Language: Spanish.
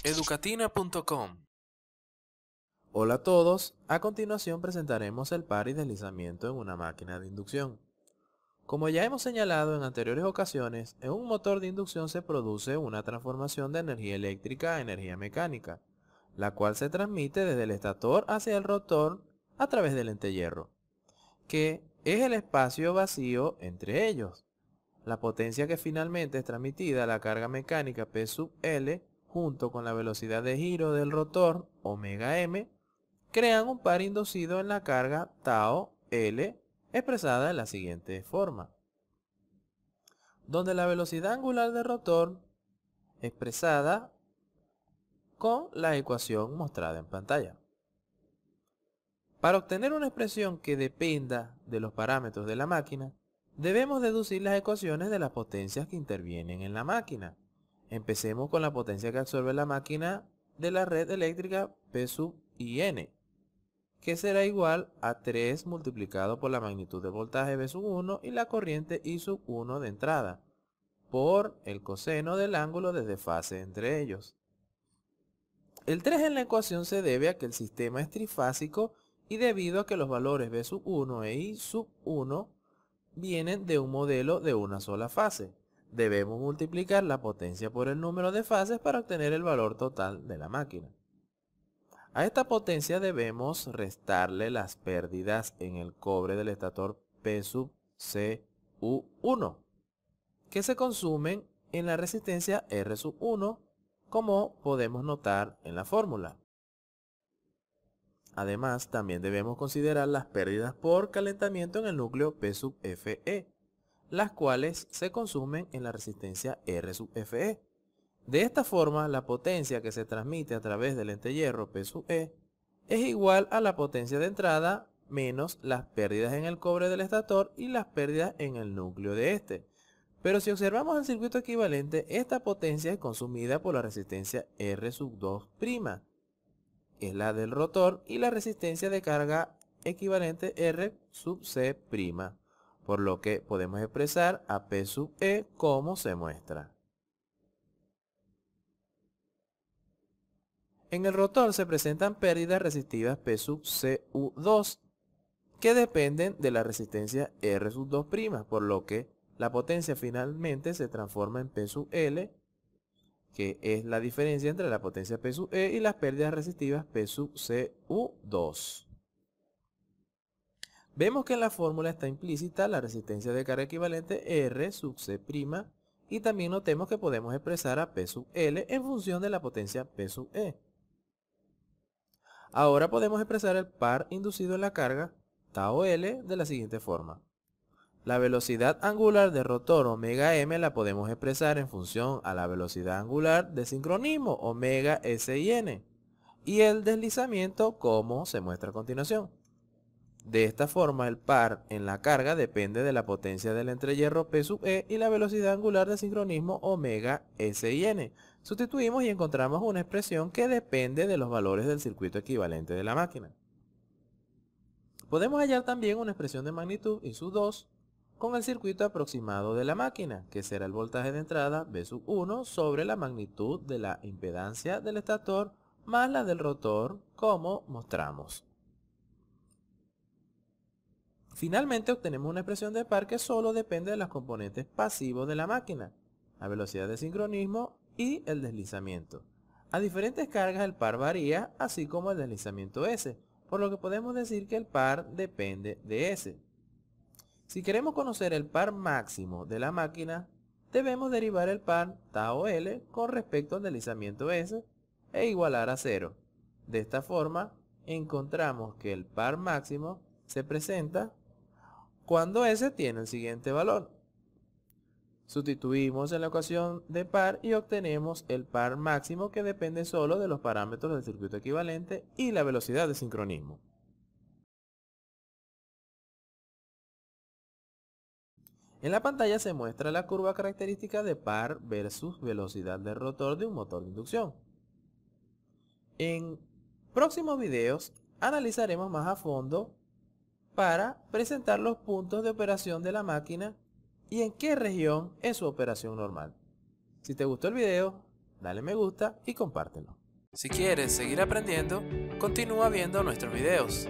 Educatina.com. Hola a todos, a continuación presentaremos el par y deslizamiento en una máquina de inducción. Como ya hemos señalado en anteriores ocasiones, en un motor de inducción se produce una transformación de energía eléctrica a energía mecánica, la cual se transmite desde el estator hacia el rotor a través del entehierro, que es el espacio vacío entre ellos. La potencia que finalmente es transmitida a la carga mecánica P sub L junto con la velocidad de giro del rotor omega m crean un par inducido en la carga tau L expresada de la siguiente forma, donde la velocidad angular del rotor expresada con la ecuación mostrada en pantalla. Para obtener una expresión que dependa de los parámetros de la máquina, debemos deducir las ecuaciones de las potencias que intervienen en la máquina. Empecemos con la potencia que absorbe la máquina de la red eléctrica P sub IN, que será igual a 3 multiplicado por la magnitud del voltaje V sub 1 y la corriente I sub 1 de entrada, por el coseno del ángulo de desfase entre ellos. El 3 en la ecuación se debe a que el sistema es trifásico y debido a que los valores V sub 1 e I sub 1 vienen de un modelo de una sola fase. Debemos multiplicar la potencia por el número de fases para obtener el valor total de la máquina. A esta potencia debemos restarle las pérdidas en el cobre del estator P sub CU1, que se consumen en la resistencia R sub 1, como podemos notar en la fórmula. Además, también debemos considerar las pérdidas por calentamiento en el núcleo P sub Fe, las cuales se consumen en la resistencia R sub Fe. De esta forma, la potencia que se transmite a través del entehierro P sub E es igual a la potencia de entrada menos las pérdidas en el cobre del estator y las pérdidas en el núcleo de este. Pero si observamos el circuito equivalente, esta potencia es consumida por la resistencia R sub 2', es la del rotor, y la resistencia de carga equivalente R sub C', por lo que podemos expresar a P sub E como se muestra. En el rotor se presentan pérdidas resistivas P sub CU2 que dependen de la resistencia R sub 2', por lo que la potencia finalmente se transforma en P sub L, que es la diferencia entre la potencia P sub E y las pérdidas resistivas P sub CU2. Vemos que en la fórmula está implícita la resistencia de carga equivalente R sub C', y también notemos que podemos expresar a P sub L en función de la potencia P sub E. Ahora podemos expresar el par inducido en la carga tau L de la siguiente forma. La velocidad angular del rotor omega m la podemos expresar en función a la velocidad angular de sincronismo omega SIN y el deslizamiento como se muestra a continuación. De esta forma, el par en la carga depende de la potencia del entrehierro P sub E y la velocidad angular de sincronismo omega SIN. Sustituimos y encontramos una expresión que depende de los valores del circuito equivalente de la máquina. Podemos hallar también una expresión de magnitud I sub 2 con el circuito aproximado de la máquina, que será el voltaje de entrada V sub 1 sobre la magnitud de la impedancia del estator más la del rotor, como mostramos. Finalmente obtenemos una expresión de par que solo depende de los componentes pasivos de la máquina, la velocidad de sincronismo y el deslizamiento. A diferentes cargas el par varía, así como el deslizamiento S, por lo que podemos decir que el par depende de S. Si queremos conocer el par máximo de la máquina, debemos derivar el par tau L con respecto al deslizamiento S e igualar a 0. De esta forma, encontramos que el par máximo se presenta cuando S tiene el siguiente valor. Sustituimos en la ecuación de par y obtenemos el par máximo que depende solo de los parámetros del circuito equivalente y la velocidad de sincronismo. En la pantalla se muestra la curva característica de par versus velocidad del rotor de un motor de inducción. En próximos videos analizaremos más a fondo para presentar los puntos de operación de la máquina y en qué región es su operación normal. Si te gustó el video, dale me gusta y compártelo. Si quieres seguir aprendiendo, continúa viendo nuestros videos.